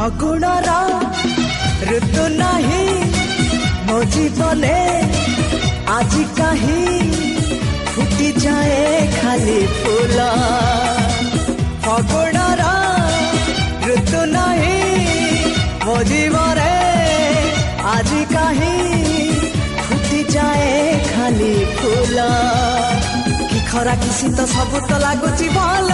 फगुणर ऋतु नहीं मो जीवने आज कहीं फुटी जाए खाली फूल फगुणर ऋतु नहीं मो जीवने आज कहीं फुटी जाए खाली फूल कि खरा कि शीत सब तो लगुच भल